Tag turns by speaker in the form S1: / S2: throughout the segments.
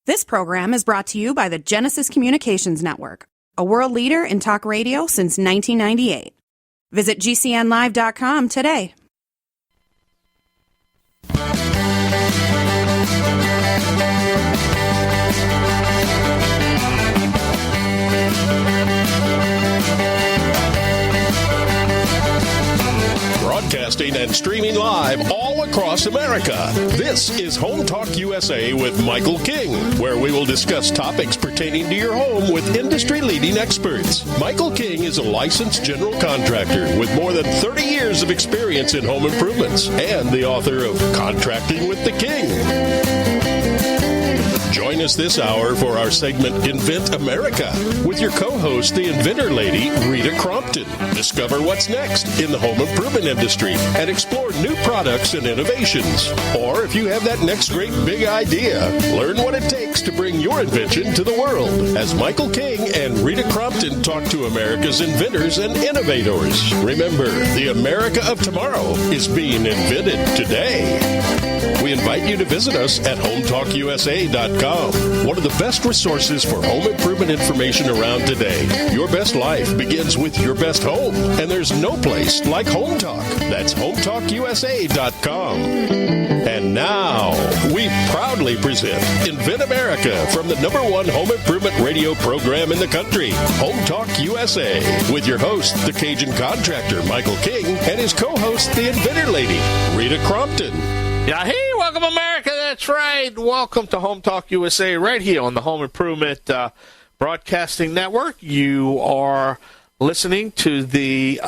S1: This program is brought to you by the Genesis Communications Network, a world leader in talk radio since 1998. Visit GCNlive.com today.
S2: Broadcasting and streaming live all across America. This is Home Talk USA with Michael King, where we will discuss topics pertaining to your home with industry-leading experts. Michael King is a licensed general contractor with more than 30 years of experience in home improvements and the author of Contracting with the King. Join us this hour for our segment Invent America with your co-host, the inventor lady, Rita Crompton. Discover what's next in the home improvement industry and explore new products and innovations. Or if you have that next great big idea, learn what it takes to bring your invention to the world as Michael King and Rita Crompton talk to America's inventors and innovators. Remember, the America of tomorrow is being invented today. We invite you to visit us at HomeTalkUSA.com, one of the best resources for home improvement information around today. Your best life begins with your best home, and there's no place like Home Talk. That's HomeTalkUSA.com. And now, we proudly present Invent America from the #1 home improvement radio program in the country, Home Talk USA, with your host, the Cajun contractor, Michael King, and his co-host, the inventor lady, Rita Crompton.
S3: Yeah, hey, welcome America, that's right. Welcome to Home Talk USA right here on the Home Improvement Broadcasting Network. You are listening to the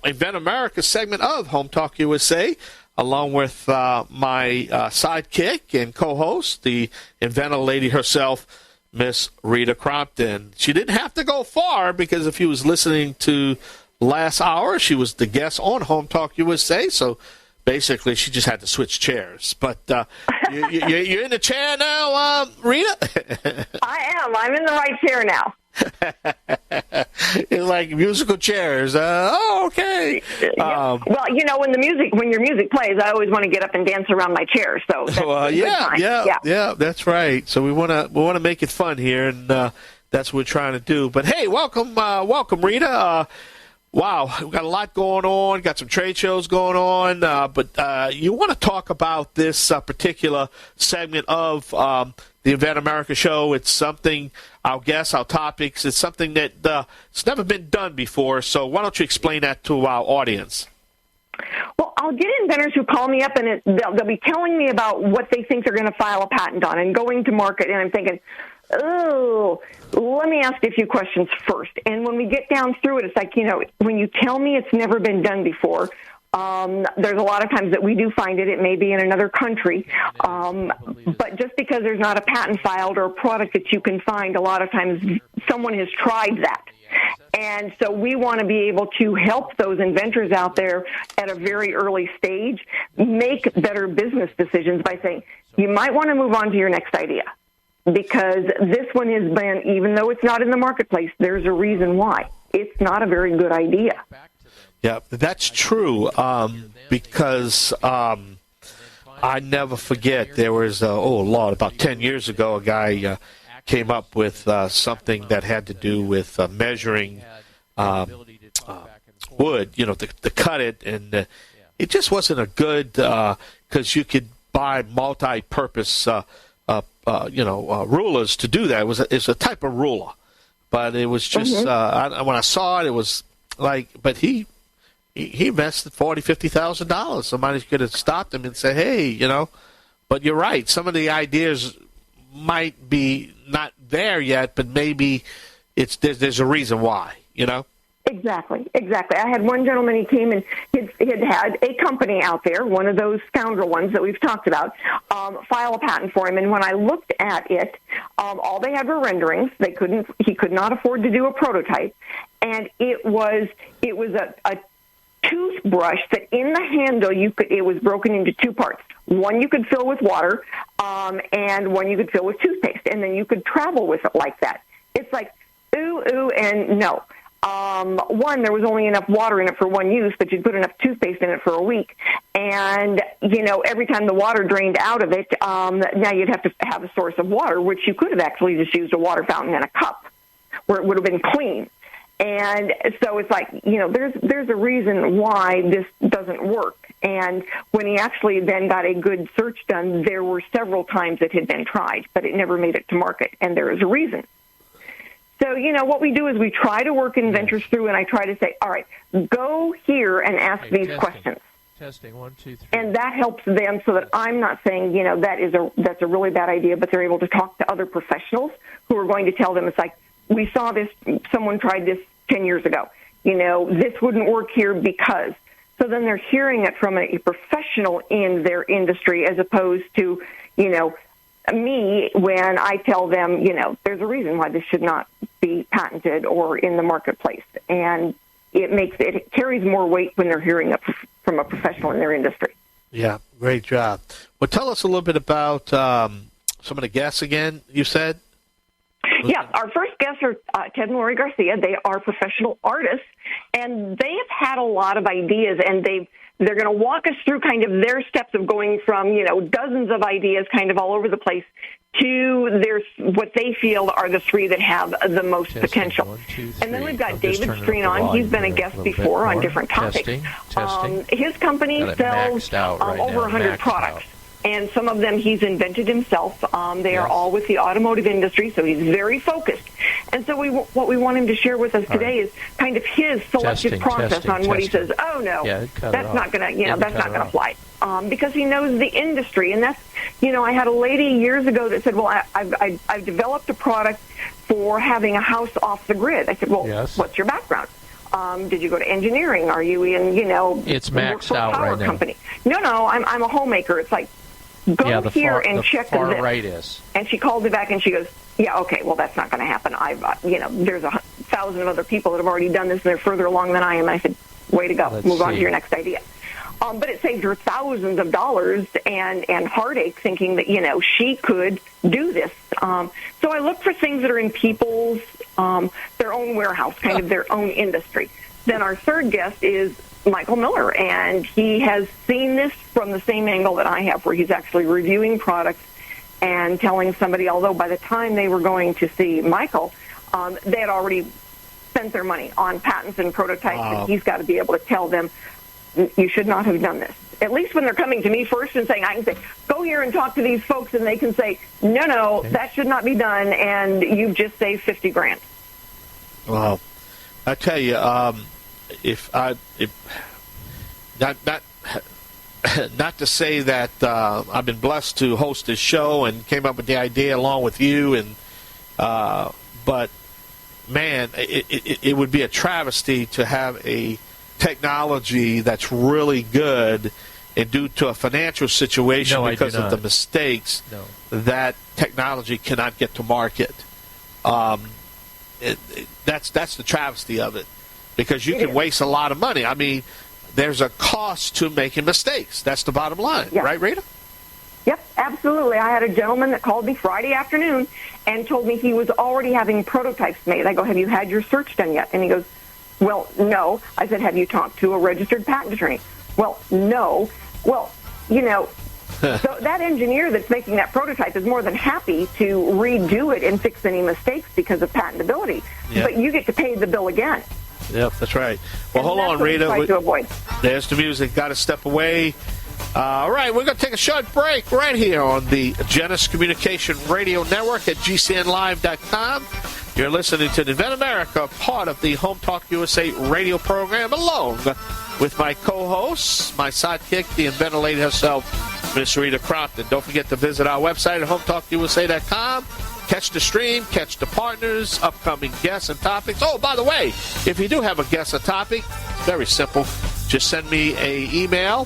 S3: Invent America segment of Home Talk USA, along with my sidekick and co-host, the inventor lady herself, Miss Rita Crompton. She didn't have to go far because if you was listening to last hour, she was the guest on Home Talk USA, so basically, she just had to switch chairs. But you're in the chair now, Rita?
S4: I am. I'm in the right chair now.
S3: It's like musical chairs. Okay.
S4: Well, you know, when your music plays, I always want to get up and dance around my chair. So that's
S3: yeah, that's right. So we want to make it fun here, and that's what we're trying to do. But hey, welcome, Rita. Wow, we've got a lot going on, got some trade shows going on, but you want to talk about this particular segment of the Invent America show. It's something, our guests, our topics, it's something that it's never been done before, so why don't you explain that to our audience?
S4: Well, I'll get inventors who call me up, and they'll be telling me about what they think they're going to file a patent on and going to market, and I'm thinking, oh, let me ask you a few questions first. And when we get down through it, it's like, you know, when you tell me it's never been done before, there's a lot of times that we do find it. It may be in another country. But just because there's not a patent filed or a product that you can find, a lot of times someone has tried that. And so we want to be able to help those inventors out there at a very early stage make better business decisions by saying, you might want to move on to your next idea. Because this one has been, even though it's not in the marketplace, there's a reason why. It's not a very good idea.
S3: Yeah, that's true, because I never forget, there was, about 10 years ago, a guy came up with something that had to do with measuring wood, you know, to cut it, and it just wasn't a good, because you could buy multi-purpose rulers to do that. It's a type of ruler, but it was just when I saw it, it was like. But he invested $40,000-$50,000. Somebody could have stopped him and said, "Hey, you know." But you're right. Some of the ideas might be not there yet, but maybe there's a reason why. You know.
S4: Exactly. I had one gentleman, he came and he had a company out there, one of those scoundrel ones that we've talked about, file a patent for him. And when I looked at it, all they had were renderings. He could not afford to do a prototype. And it was a toothbrush that in the handle, it was broken into two parts. One you could fill with water, and one you could fill with toothpaste. And then you could travel with it like that. It's like, ooh, and no. One, there was only enough water in it for one use, but you'd put enough toothpaste in it for a week. And, every time the water drained out of it, now you'd have to have a source of water, which you could have actually just used a water fountain and a cup where it would have been clean. And so it's like, there's a reason why this doesn't work. And when he actually then got a good search done, there were several times it had been tried, but it never made it to market. And there is a reason. So, what we do is we try to work inventors through, and I try to say, all right, go here and ask these questions.
S5: Testing, 1, 2, 3.
S4: And that helps them so that I'm not saying, that's a really bad idea, but they're able to talk to other professionals who are going to tell them, it's like, we saw this, someone tried this 10 years ago. This wouldn't work here because. So then they're hearing it from a professional in their industry as opposed to, me when I tell them, there's a reason why this should not be patented or in the marketplace. And it carries more weight when they're hearing it from a professional in their industry.
S3: Yeah, great job. Well, tell us a little bit about some of the guests again, you said?
S4: Yeah, our first guests are Ted and Lori Garcia. They are professional artists, and they have had a lot of ideas, and they're going to walk us through kind of their steps of going from, dozens of ideas kind of all over the place to what they feel are the three that have the most potential.
S5: 1, 2, 3.
S4: And then we've got David Streen on. He's been a guest before on different topics.
S5: Testing.
S4: His company sells over 100 products. And some of them he's invented himself. They are all with the automotive industry, so he's very focused. And so what we want him to share with us today is kind of his selective process on what he says. Oh no, that's not going to, that's not going to fly, because he knows the industry. And that's, I had a lady years ago that said, well, I've developed a product for having a house off the grid. I said, well, what's your background? Did you go to engineering? Are you in,
S5: it's maxed out
S4: power
S5: right now.
S4: company? No, I'm a homemaker. It's like, go here and check
S5: the far
S4: this.
S5: right is.
S4: And she called me back and she goes, yeah, okay, well, that's not going to happen. There's 1,000 of other people that have already done this and they're further along than I am. I said, way to go. Move on to your next idea. But it saved her thousands of dollars and heartache thinking that, she could do this. So I look for things that are in people's, their own warehouse, kind of their own industry. Then our third guest is Michael Miller, and he has seen this from the same angle that I have, where he's actually reviewing products and telling somebody, although by the time they were going to see Michael, they had already spent their money on patents and prototypes, and he's got to be able to tell them, you should not have done this. At least when they're coming to me first and saying, I can say, go here and talk to these folks, and they can say, no, that should not be done, and you've just saved $50,000.
S3: Wow. I tell you, not to say that I've been blessed to host this show and came up with the idea along with you, and but man, it would be a travesty to have a technology that's really good, and due to a financial situation because of the mistakes, that technology cannot get to market. That's the travesty of it. Because you can waste a lot of money. I mean, there's a cost to making mistakes. That's the bottom line. Right, Rita?
S4: Yep, absolutely. I had a gentleman that called me Friday afternoon and told me he was already having prototypes made. I go, have you had your search done yet? And he goes, well, no. I said, have you talked to a registered patent attorney? Well, no. Well, so that engineer that's making that prototype is more than happy to redo it and fix any mistakes because of patentability. Yep. But you get to pay the bill again.
S3: Yep, that's right. Well, hold on, Rita.
S4: To avoid.
S3: There's the music. Got to step away. All right, we're going to take a short break right here on the Genesis Communication Radio Network at GCNlive.com. You're listening to Invent America, part of the Home Talk USA radio program, along with my co-hosts, my sidekick, the inventor lady herself, Miss Rita Crompton. Don't forget to visit our website at HomeTalkUSA.com. Catch the stream, catch the partners, upcoming guests and topics. Oh, by the way, if you do have a guest or topic, it's very simple. Just send me an email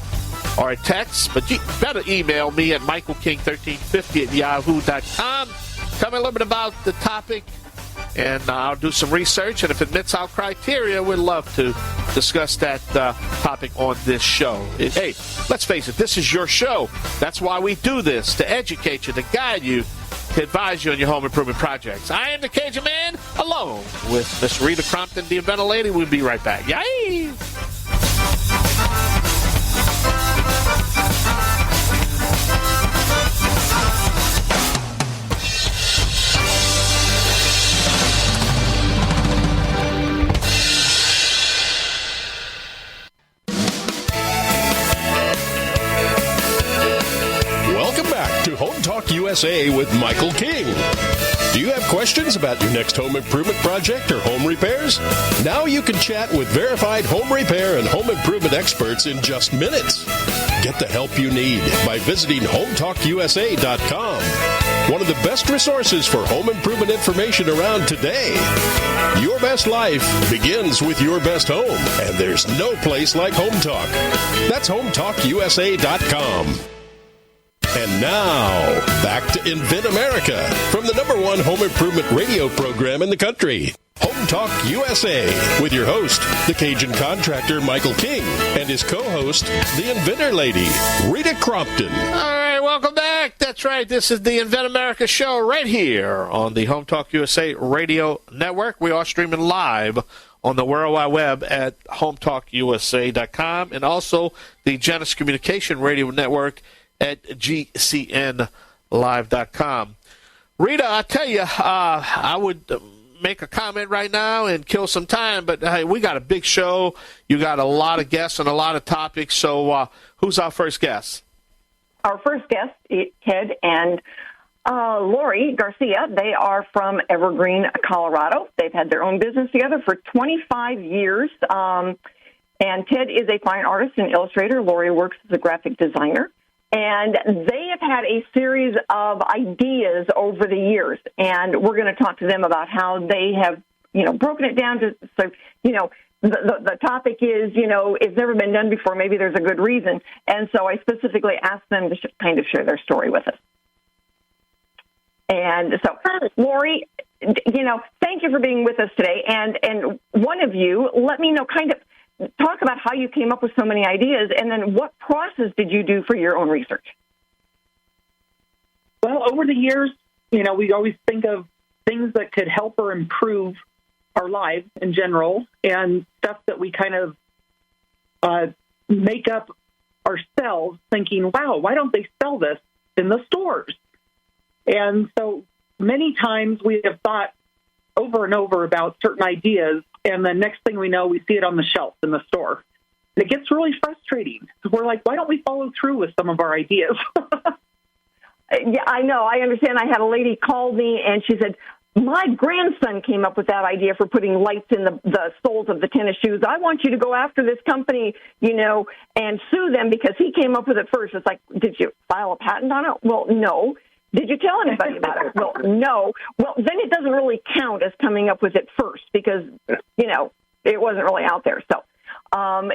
S3: or a text, but you better email me at michaelking1350@yahoo.com. Tell me a little bit about the topic, and I'll do some research, and if it meets our criteria, we'd love to discuss that topic on this show. Hey, let's face it, this is your show. That's why we do this, to educate you, to guide you, to advise you on your home improvement projects. I am the Cajun Man, along with Miss Rita Crompton, the inventor lady. We'll be right back. Yay!
S2: USA with Michael King. Do you have questions about your next home improvement project or home repairs? Now you can chat with verified home repair and home improvement experts in just minutes. Get the help you need by visiting HomeTalkUSA.com. One of the best resources for home improvement information around today. Your best life begins with your best home, and there's no place like Home Talk. That's HomeTalkUSA.com. And now, back to Invent America from the #1 home improvement radio program in the country. Home Talk USA with your host, the Cajun contractor Michael King, and his co-host, the inventor lady, Rita Crompton.
S3: All right, welcome back. That's right. This is the Invent America show right here on the Home Talk USA radio network. We are streaming live on the World Wide Web at HomeTalkUSA.com and also the Genesis Communication Radio Network at GCNlive.com. Rita, I tell you, I would make a comment right now and kill some time, but hey, we got a big show. You got a lot of guests and a lot of topics, so who's our first guest?
S4: Our first guest, Ted and Lori Garcia. They are from Evergreen, Colorado. They've had their own business together for 25 years, and Ted is a fine artist and illustrator. Lori works as a graphic designer. And they have had a series of ideas over the years, and we're going to talk to them about how they have, broken it down to, so, the topic is, it's never been done before. Maybe there's a good reason. And so I specifically asked them to kind of share their story with us. And so, Lori, thank you for being with us today. And one of you, let me know talk about how you came up with so many ideas, and then what process did you do for your own research?
S6: Well, over the years, we always think of things that could help or improve our lives in general, and stuff that we kind of make up ourselves thinking, wow, why don't they sell this in the stores? And so many times we have thought over and over about certain ideas, and the next thing we know, we see it on the shelf in the store. And it gets really frustrating. We're like, why don't we follow through with some of our ideas?
S4: Yeah, I know. I understand. I had a lady call me, and she said, my grandson came up with that idea for putting lights in the soles of the tennis shoes. I want you to go after this company, and sue them because he came up with it first. It's like, did you file a patent on it? Well, no. Did you tell anybody about it? Well, no. Well, then it doesn't really count as coming up with it first because, it wasn't really out there. So,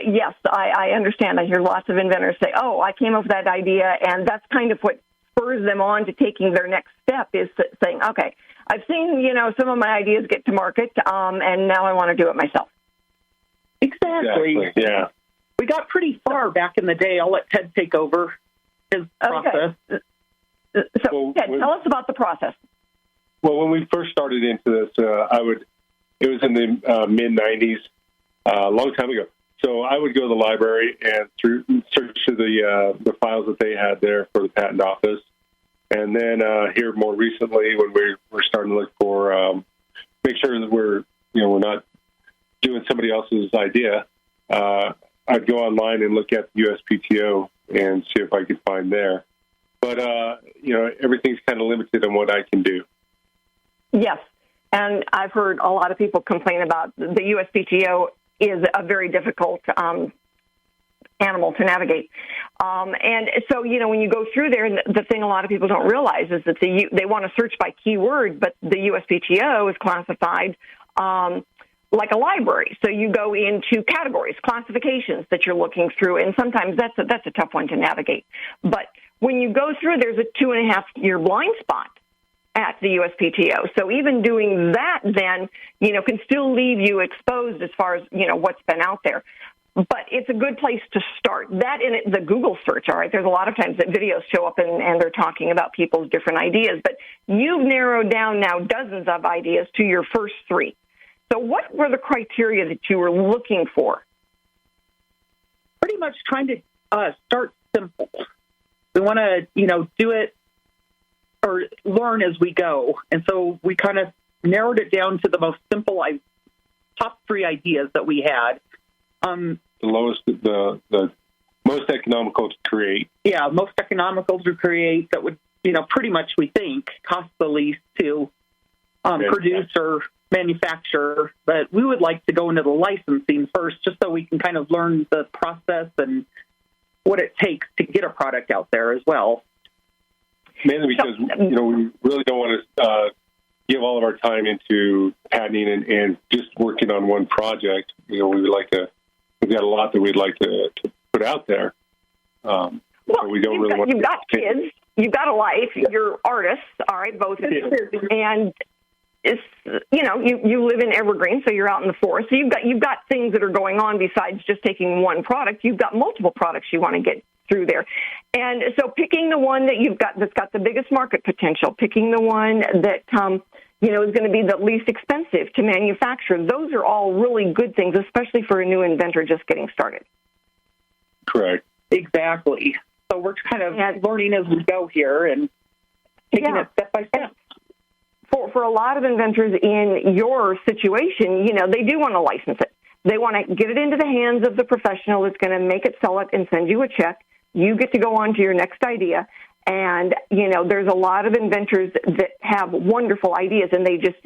S4: yes, I understand. I hear lots of inventors say, oh, I came up with that idea, and that's kind of what spurs them on to taking their next step is saying, okay, I've seen, some of my ideas get to market, and now I want to do it myself.
S6: Exactly.
S7: Yeah.
S6: We got pretty far back in the day. I'll let Ted take over his process.
S4: Okay. So, Ted, tell us about the process.
S7: Well, when we first started into this, it was in the mid-'90s, a long time ago. So I would go to the library and search through the files that they had there for the patent office. And then here more recently, when we're starting to look for, make sure that we're not doing somebody else's idea, I'd go online and look at the USPTO and see if I could find there. But, everything's kind of limited on what I can do.
S4: Yes. And I've heard a lot of people complain about the USPTO is a very difficult animal to navigate. And so, when you go through there, the thing a lot of people don't realize is that they want to search by keyword, but the USPTO is classified like a library. So you go into categories, classifications that you're looking through, and sometimes that's a tough one to navigate. But when you go through, there's a 2.5-year blind spot at the USPTO. So even doing that then, can still leave you exposed as far as, what's been out there. But it's a good place to start. That in the Google search, all right, there's a lot of times that videos show up and they're talking about people's different ideas. But you've narrowed down now dozens of ideas to your first 3. So what were the criteria that you were looking for?
S6: Pretty much trying to start simple. We want to, do it or learn as we go. And so we kind of narrowed it down to the most simple top 3 ideas that we had. The most economical to create. Yeah, most economical to create that would pretty much, we think, costs the least to produce or manufacture. But we would like to go into the licensing first, just so we can kind of learn the process and what it takes to get a product out there as well.
S7: Mainly because, we really don't want to give all of our time into patenting and just working on one project. We've got a lot that we'd like to put out there. So we don't really want to.
S4: You've got kids, you've got a life, you're artists, all right, both of you. And it's, you live in Evergreen, so you're out in the forest. So you've got things that are going on besides just taking one product. You've got multiple products you want to get through there. And so picking the one that you've got that's got the biggest market potential, picking the one that, is going to be the least expensive to manufacture, those are all really good things, especially for a new inventor just getting started.
S7: Correct.
S6: Exactly. So we're kind of learning as we go here and taking it step by step.
S4: For a lot of inventors in your situation, they do want to license it. They want to get it into the hands of the professional that's going to make it, sell it, and send you a check. You get to go on to your next idea. And, there's a lot of inventors that have wonderful ideas, and they just,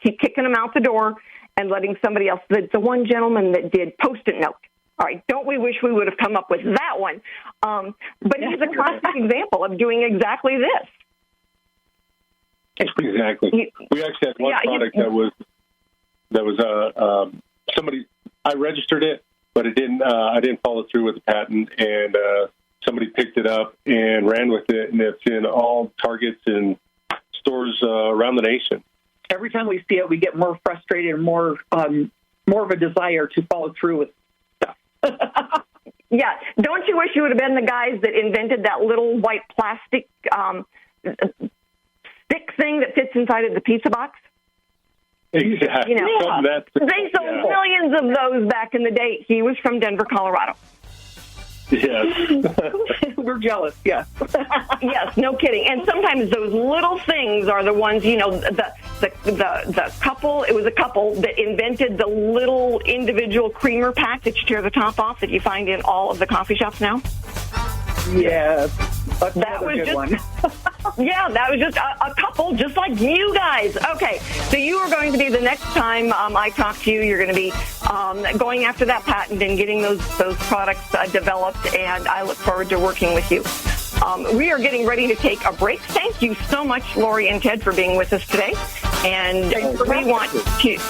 S4: keep kicking them out the door and letting somebody else. The one gentleman that did Post-it note. All right, don't we wish we would have come up with that one? But he's a classic example of doing exactly this.
S7: Exactly. We actually had one product that was somebody. I registered it, but it didn't. I didn't follow through with the patent, and somebody picked it up and ran with it, and it's in all Targets and stores around the nation.
S6: Every time we see it, we get more frustrated and more of a desire to follow through with stuff.
S4: Yeah. Don't you wish you would have been the guys that invented that little white plastic stick thing that fits inside of the pizza box?
S7: Exactly.
S4: They sold millions of those back in the day. He was from Denver, Colorado.
S7: Yes.
S6: We're jealous, yes.
S4: Yes, no kidding. And sometimes those little things are the ones, the couple, it was a couple that invented the little individual creamer pack that you tear the top off that you find in all of the coffee shops now.
S6: Yes.
S4: That was
S6: just one.
S4: Yeah, that was just a couple just like you guys. Okay, so you are going to be the next time I talk to you, you're going to be going after that patent and getting those products developed, and I look forward to working with you. We are getting ready to take a break. Thank you so much, Lori and Ted, for being with us today. And we want to...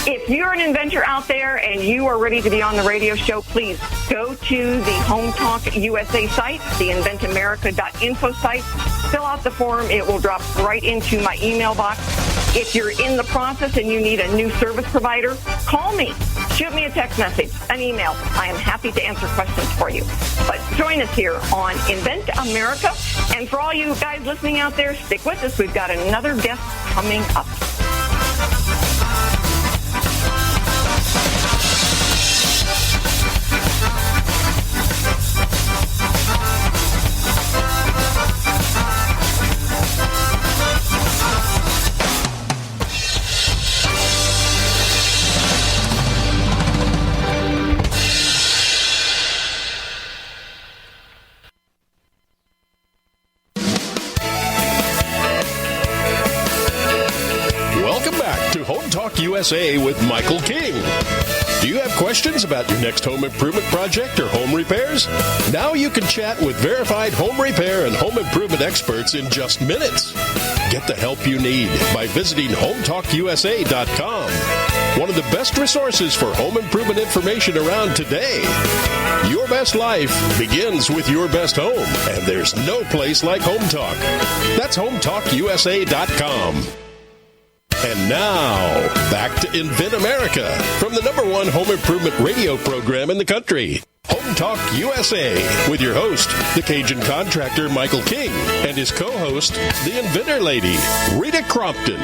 S4: If you're an inventor out there and you are ready to be on the radio show, please go to the HomeTalkUSA site, the inventamerica.info site. Fill out the form. It will drop right into my email box. If you're in the process and you need a new service provider, call me. Shoot me a text message, an email. I am happy to answer questions for you. But join us here on Invent America. And for all you guys listening out there, stick with us. We've got another guest coming up.
S2: USA with Michael King. Do you have questions about your next home improvement project or home repairs? Now you can chat with verified home repair and home improvement experts in just minutes. Get the help you need by visiting HomeTalkUSA.com. One of the best resources for home improvement information around today. Your best life begins with your best home, and there's no place like Home Talk. That's HomeTalkUSA.com. And now, back to Invent America from the #1 home improvement radio program in the country. Home Talk USA with your host, the Cajun contractor Michael King, and his co-host, the inventor lady, Rita Crompton.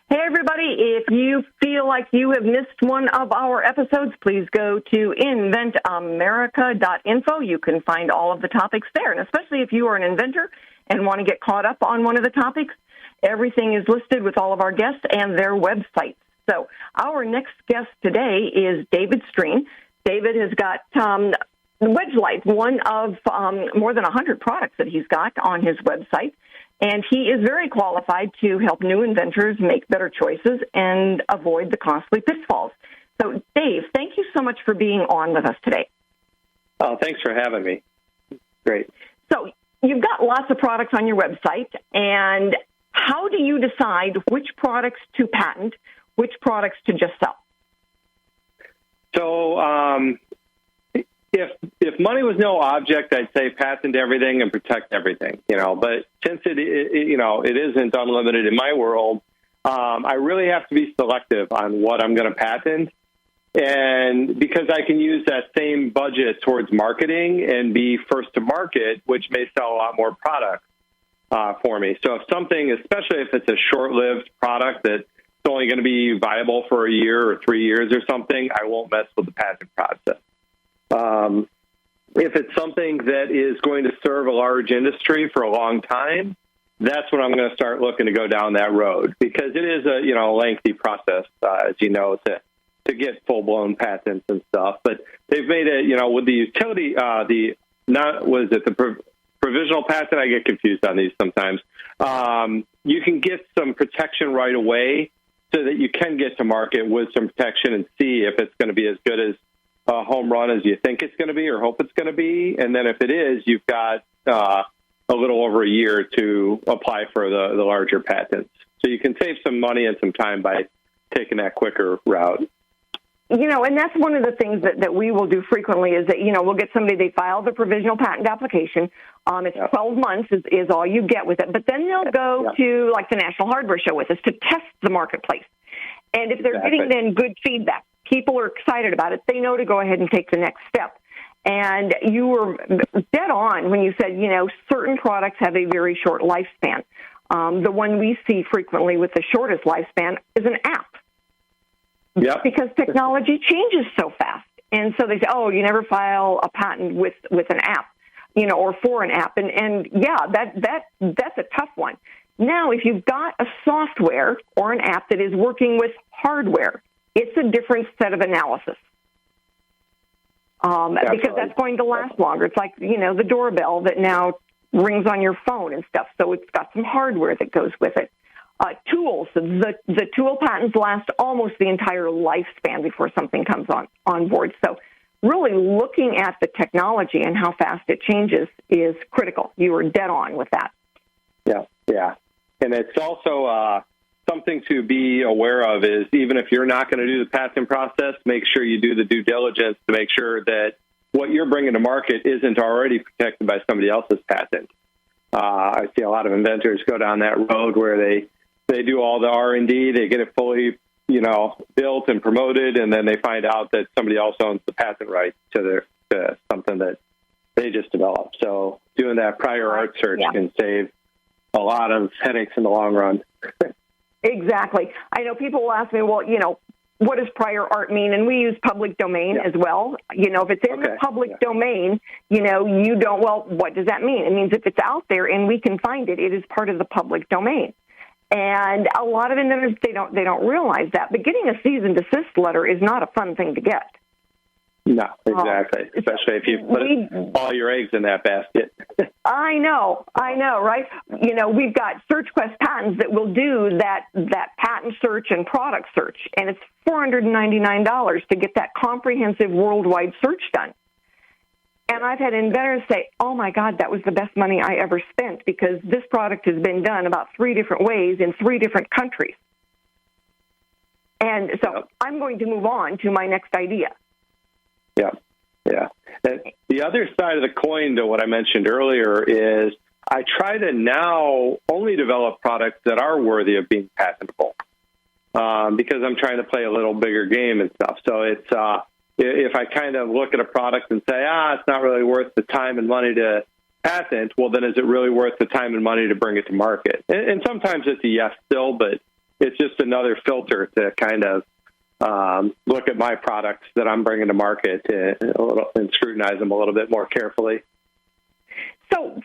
S4: Hey, everybody. If you feel like you have missed one of our episodes, please go to inventamerica.info. You can find all of the topics there, and especially if you are an inventor and want to get caught up on one of the topics, everything is listed with all of our guests and their websites. So our next guest today is David Streen. David has got Wedge Light, one of more than 100 products that he's got on his website. And he is very qualified to help new inventors make better choices and avoid the costly pitfalls. So, Dave, thank you so much for being on with us today.
S8: Oh, thanks for having me. Great.
S4: So, you've got lots of products on your website, and how do you decide which products to patent, which products to just sell?
S8: So, if money was no object, I'd say patent everything and protect everything, But since it isn't unlimited in my world, I really have to be selective on what I'm going to patent. And because I can use that same budget towards marketing and be first to market, which may sell a lot more product for me. So if something, especially if it's a short-lived product that's only going to be viable for a year or 3 years or something, I won't mess with the patent process. If it's something that is going to serve a large industry for a long time, that's when I'm going to start looking to go down that road, because it is a lengthy process, as you know, to get full-blown patents and stuff. But they've made it, with the utility, the provisional patent, I get confused on these sometimes. You can get some protection right away so that you can get to market with some protection and see if it's going to be as good as a home run as you think it's going to be or hope it's going to be. And then if it is, you've got a little over a year to apply for the larger patents. So you can save some money and some time by taking that quicker route.
S4: And that's one of the things that we will do frequently is that, we'll get somebody, they file the provisional patent application. It's 12 months is all you get with it. But then they'll go to, like, the National Hardware Show with us to test the marketplace. And if they're getting then good feedback, people are excited about it, they know to go ahead and take the next step. And you were dead on when you said, certain products have a very short lifespan. The one we see frequently with the shortest lifespan is an app.
S8: Yep.
S4: Because technology changes so fast. And so they say, oh, you never file a patent with an app, or for an app. And that's a tough one. Now, if you've got a software or an app that is working with hardware, it's a different set of analysis. Because that's going to last longer. It's like, the doorbell that now rings on your phone and stuff. So it's got some hardware that goes with it. Tools, the tool patents last almost the entire lifespan before something comes on board. So really looking at the technology and how fast it changes is critical. You were dead on with that.
S8: Yeah. And it's also something to be aware of is even if you're not going to do the patent process, make sure you do the due diligence to make sure that what you're bringing to market isn't already protected by somebody else's patent. I see a lot of inventors go down that road where they do all the R&D, they get it fully, built and promoted, and then they find out that somebody else owns the patent rights to something that they just developed. So doing that prior art search can save a lot of headaches in the long run.
S4: Exactly. I know people will ask me, well, what does prior art mean? And we use public domain as well. If it's in the public domain, you don't, well, what does that mean? It means if it's out there and we can find it, it is part of the public domain. And a lot of inventors, they don't realize that. But getting a cease and desist letter is not a fun thing to get.
S8: No, exactly. Especially if you put all your eggs in that basket.
S4: I know, right? We've got SearchQuest patents that will do that patent search and product search, and it's $499 to get that comprehensive worldwide search done. And I've had inventors say, oh, my God, that was the best money I ever spent because this product has been done about 3 different ways in 3 different countries. And so I'm going to move on to my next idea. Yeah.
S8: And the other side of the coin to what I mentioned earlier is I try to now only develop products that are worthy of being patentable because I'm trying to play a little bigger game and stuff. So it's if I kind of look at a product and say, it's not really worth the time and money to patent, well, then is it really worth the time and money to bring it to market? And sometimes it's a yes still, but it's just another filter to kind of look at my products that I'm bringing to market and scrutinize them a little bit more carefully.
S4: So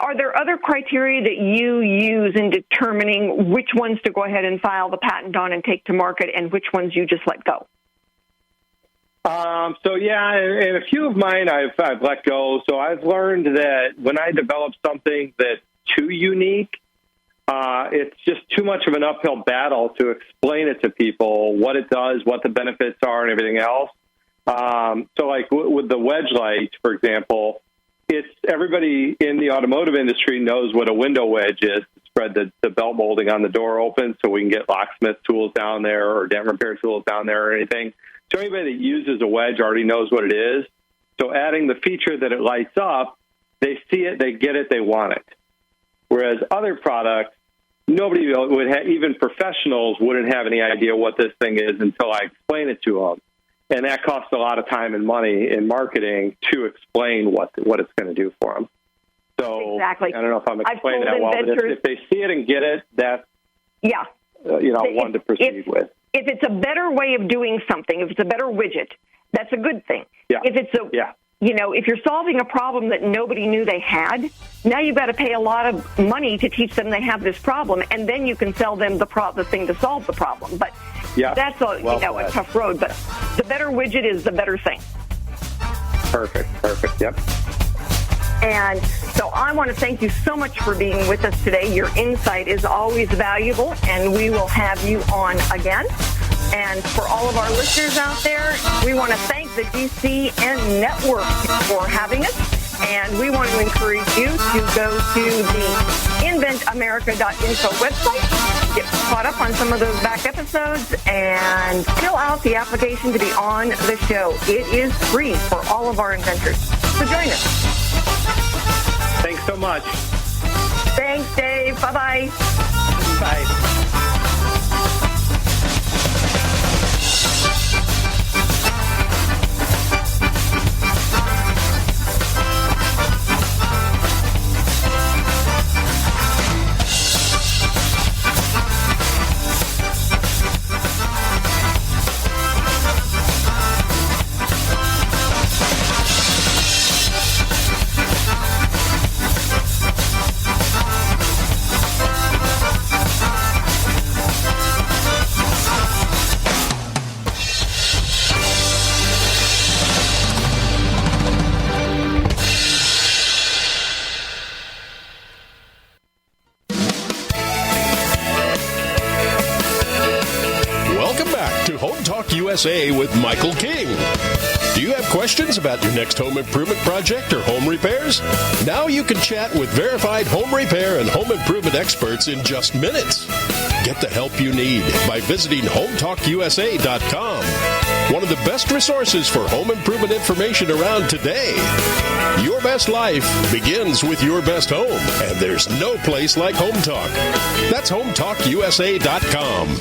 S4: are there other criteria that you use in determining which ones to go ahead and file the patent on and take to market and which ones you just let go?
S8: And a few of mine I've let go. So I've learned that when I develop something that's too unique, it's just too much of an uphill battle to explain it to people, what it does, what the benefits are, and everything else. So like with the wedge light, for example, it's everybody in the automotive industry knows what a window wedge is. Spread the belt molding on the door open so we can get locksmith tools down there or dent repair tools down there or anything. So anybody that uses a wedge already knows what it is. So adding the feature that it lights up, they see it, they get it, they want it. Whereas other products, nobody would have, even professionals wouldn't have any idea what this thing is until I explain it to them. And that costs a lot of time and money in marketing to explain what it's going to do for them. So
S4: exactly.
S8: I don't know if I'm explaining that well, but if they see it and get it, that's one to proceed with.
S4: If it's a better way of doing something, if it's a better widget, that's a good thing.
S8: Yeah.
S4: If it's if you're solving a problem that nobody knew they had, now you've got to pay a lot of money to teach them they have this problem, and then you can sell them the thing to solve the problem. But that's a tough road. But the better widget is the better thing.
S8: Perfect. Yep.
S4: And so I want to thank you so much for being with us today. Your insight is always valuable, and we will have you on again. And for all of our listeners out there, we want to thank the GCN Network for having us. And we want to encourage you to go to the inventamerica.info website, get caught up on some of those back episodes, and fill out the application to be on the show. It is free for all of our inventors. So join us.
S8: Thanks so much.
S4: Thanks, Dave. Bye-bye.
S8: Bye.
S2: USA with Michael King. Do you have questions about your next home improvement project or home repairs? Now you can chat with verified home repair and home improvement experts in just minutes. Get the help you need by visiting HomeTalkUSA.com. One of the best resources for home improvement information around today. Your best life begins with your best home, and there's no place like Home Talk. That's HomeTalkUSA.com.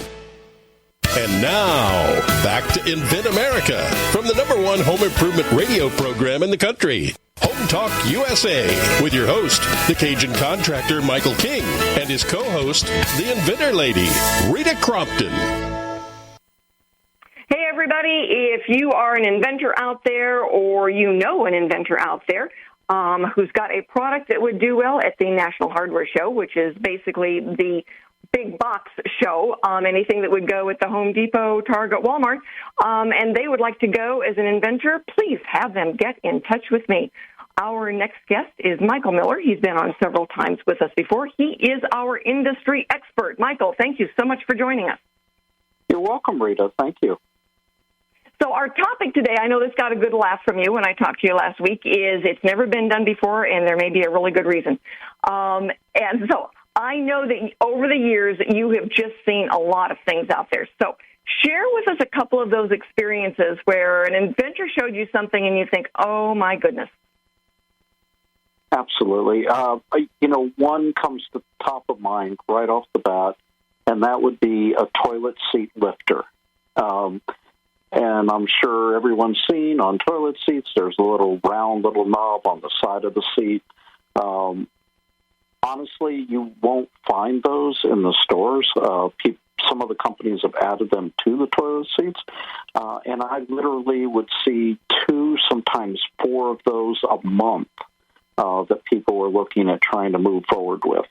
S2: And now, back to Invent America from the #1 home improvement radio program in the country. Home Talk USA with your host, the Cajun contractor Michael King, and his co-host, the Inventor Lady, Rita Crompton.
S4: Hey, everybody. If you are an inventor out there or you know an inventor out there who's got a product that would do well at the National Hardware Show, which is basically the big box show, anything that would go at the Home Depot, Target, Walmart, and they would like to go as an inventor, please have them get in touch with me. Our next guest is Michael Miller. He's been on several times with us before. He is our industry expert. Michael, thank you so much for joining us.
S9: You're welcome, Rita. Thank you.
S4: So our topic today, I know this got a good laugh from you when I talked to you last week, is it's never been done before, and there may be a really good reason. And so I know that over the years, you have just seen a lot of things out there. So share with us a couple of those experiences where an inventor showed you something and you think, oh, my goodness.
S9: Absolutely. One comes to the top of mind right off the bat, and that would be a toilet seat lifter. And I'm sure everyone's seen on toilet seats, there's a little round little knob on the side of the seat. Honestly, you won't find those in the stores. Some of the companies have added them to the toilet seats, and I literally would see 2, sometimes 4 of those a month that people were looking at trying to move forward with.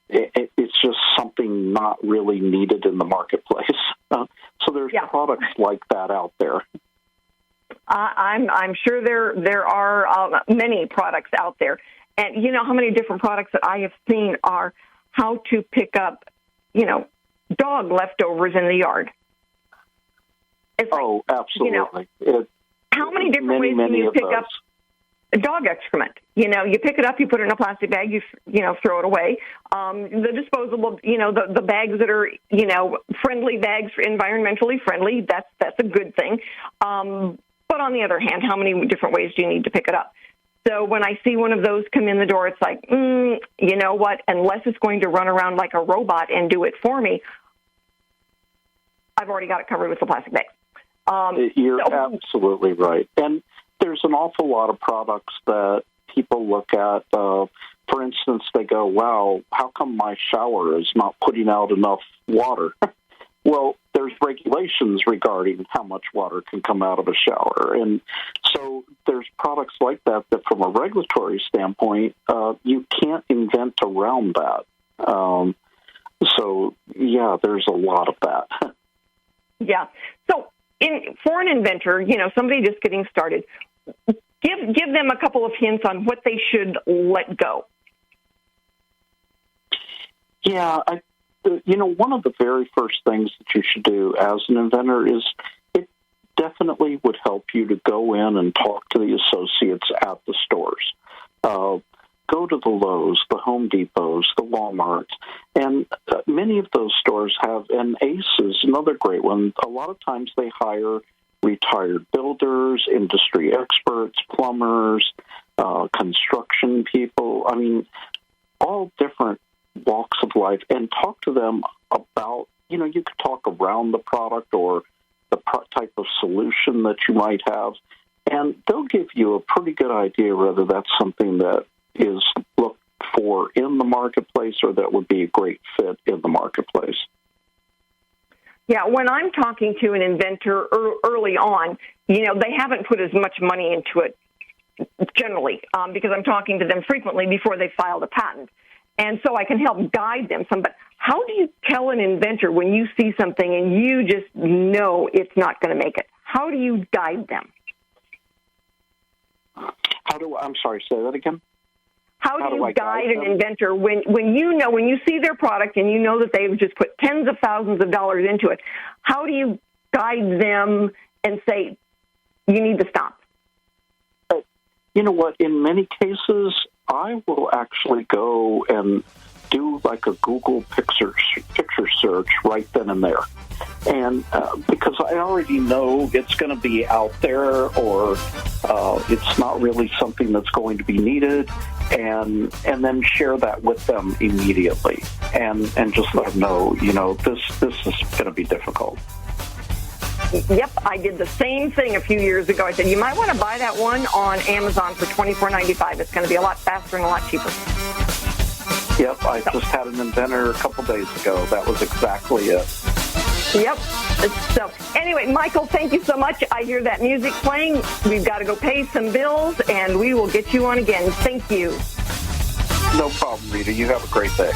S9: It's just something not really needed in the marketplace. So there's products like that out there.
S4: I'm sure there are many products out there. And you know how many different products that I have seen are how to pick up, dog leftovers in the yard. It's
S9: absolutely.
S4: How many different ways can you pick up dog excrement? You pick it up, you put it in a plastic bag, you throw it away. The disposable, the bags that are, friendly bags, environmentally friendly, that's a good thing. But on the other hand, how many different ways do you need to pick it up? So when I see one of those come in the door, it's like, you know what? Unless it's going to run around like a robot and do it for me, I've already got it covered with the plastic bags.
S9: You're absolutely right. And there's an awful lot of products that people look at. For instance, they go, wow, how come my shower is not putting out enough water? Well, there's regulations regarding how much water can come out of a shower. And so there's products like that from a regulatory standpoint, you can't invent around that. So, yeah, there's a lot of that.
S4: Yeah. So for an inventor, somebody just getting started, give them a couple of hints on what they should let go.
S9: Yeah, one of the very first things that you should do as an inventor is it definitely would help you to go in and talk to the associates at the stores. Go to the Lowe's, the Home Depots, the Walmarts, and many of those stores have, and Ace is another great one. A lot of times they hire retired builders, industry experts, plumbers, construction people, all different walks of life, and talk to them about, you could talk around the product or the type of solution that you might have, and they'll give you a pretty good idea whether that's something that is looked for in the marketplace or that would be a great fit in the marketplace.
S4: Yeah, when I'm talking to an inventor early on, they haven't put as much money into it generally because I'm talking to them frequently before they filed a patent. And so I can help guide them some. But how do you tell an inventor when you see something and you just know it's not going to make it? How do you guide them?
S9: I'm sorry, say that again?
S4: How do you guide an inventor when you see their product and you know that they've just put tens of thousands of dollars into it? How do you guide them and say, you need to stop?
S9: You know what? In many cases, I will actually go and do like a Google picture search right then and there. And because I already know it's going to be out there or it's not really something that's going to be needed, and then share that with them immediately and just let them know, this is going to be difficult.
S4: Yep, I did the same thing a few years ago. I said, you might want to buy that one on Amazon for $24.95. It's going to be a lot faster and a lot cheaper.
S9: Yep, I just had an inventor a couple days ago. That was exactly it.
S4: Yep. So anyway, Michael, thank you so much. I hear that music playing. We've got to go pay some bills, and we will get you on again. Thank you.
S9: No problem, Rita. You have a great day.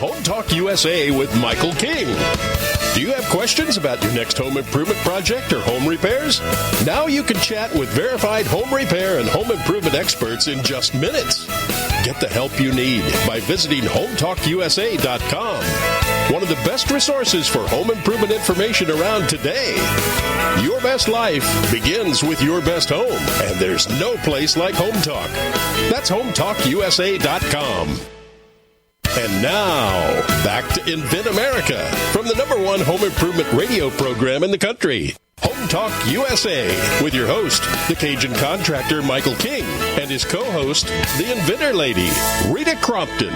S2: HomeTalkUSA with Michael King. Do you have questions about your next home improvement project or home repairs? Now you can chat with verified home repair and home improvement experts in just minutes. Get the help you need by visiting HomeTalkUSA.com. One of the best resources for home improvement information around today. Your best life begins with your best home, and there's no place like HomeTalk. That's HomeTalkUSA.com. And now, back to Invent America from the #1 home improvement radio program in the country. Home Talk USA with your host, the Cajun contractor Michael King, and his co-host, the inventor lady, Rita Crompton.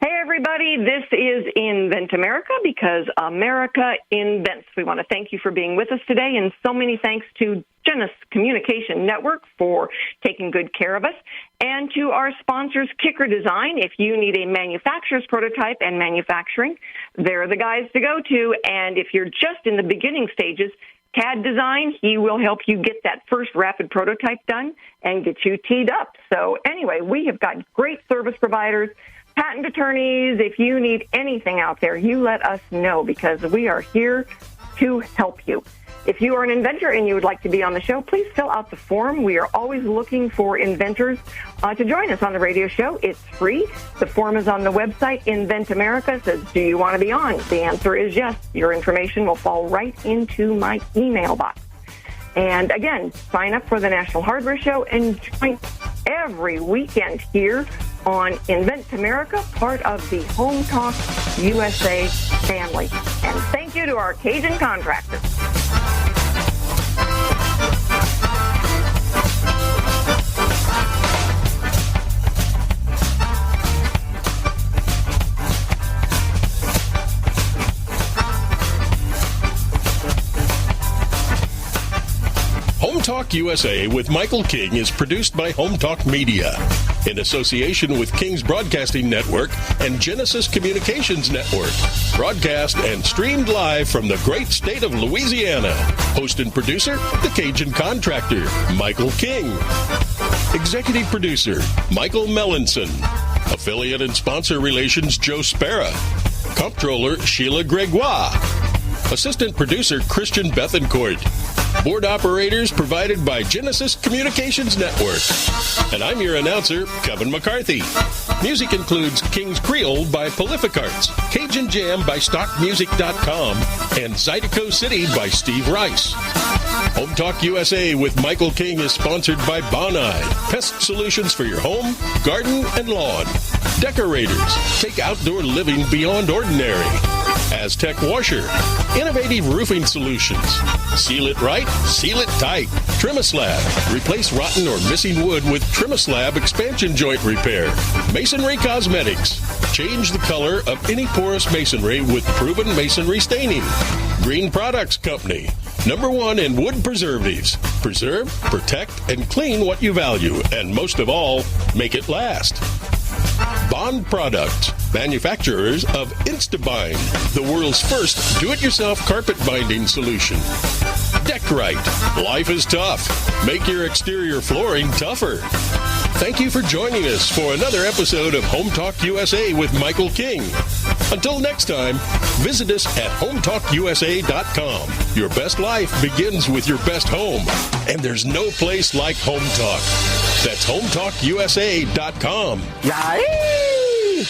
S4: Hey, everybody. This is Invent America because America invents. We want to thank you for being with us today, and so many thanks to Genesis Communication Network for taking good care of us, and to our sponsors, Kicker Design. If you need a manufacturer's prototype and manufacturing, they're the guys to go to. And if you're just in the beginning stages, CAD Design, he will help you get that first rapid prototype done and get you teed up. So anyway, we have got great service providers, patent attorneys. If you need anything out there, you let us know because we are here to help you. If you are an inventor and you would like to be on the show, please fill out the form. We are always looking for inventors to join us on the radio show. It's free. The form is on the website. Invent America says, do you want to be on? The answer is yes. Your information will fall right into my email box. And again, sign up for the National Hardware Show and join every weekend here on Invent America, part of the Home Talk USA family. And thank you to our Cajun contractors.
S2: Home Talk USA with Michael King is produced by Home Talk Media in association with King's Broadcasting Network and Genesis Communications Network. Broadcast and streamed live from the great state of Louisiana. Host and producer, the Cajun contractor, Michael King. Executive producer, Michael Mellinson. Affiliate and sponsor relations, Joe Spera. Comptroller, Sheila Gregoire. Assistant producer, Christian Bethencourt. Board operators provided by Genesis Communications Network. And I'm your announcer, Kevin McCarthy. Music includes King's Creole by Prolific Arts, Cajun Jam by StockMusic.com, and Zydeco City by Steve Rice. Home Talk USA with Michael King is sponsored by Bonide, pest solutions for your home, garden, and lawn. Decorators, take outdoor living beyond ordinary. Aztec Washer, innovative roofing solutions. Seal it right, seal it tight. Trimislab, replace rotten or missing wood with Trimislab expansion joint repair. Masonry Cosmetics, change the color of any porous masonry with proven masonry staining. Green Products Company, #1 in wood preservatives. Preserve, protect, and clean what you value, and most of all, make it last. Bond Products, manufacturers of InstaBind, the world's first do-it-yourself carpet binding solution. Deckrite, life is tough. Make your exterior flooring tougher. Thank you for joining us for another episode of Home Talk USA with Michael King. Until next time, visit us at HomeTalkUSA.com. Your best life begins with your best home, and there's no place like Home Talk. That's HomeTalkUSA.com.
S3: Yay!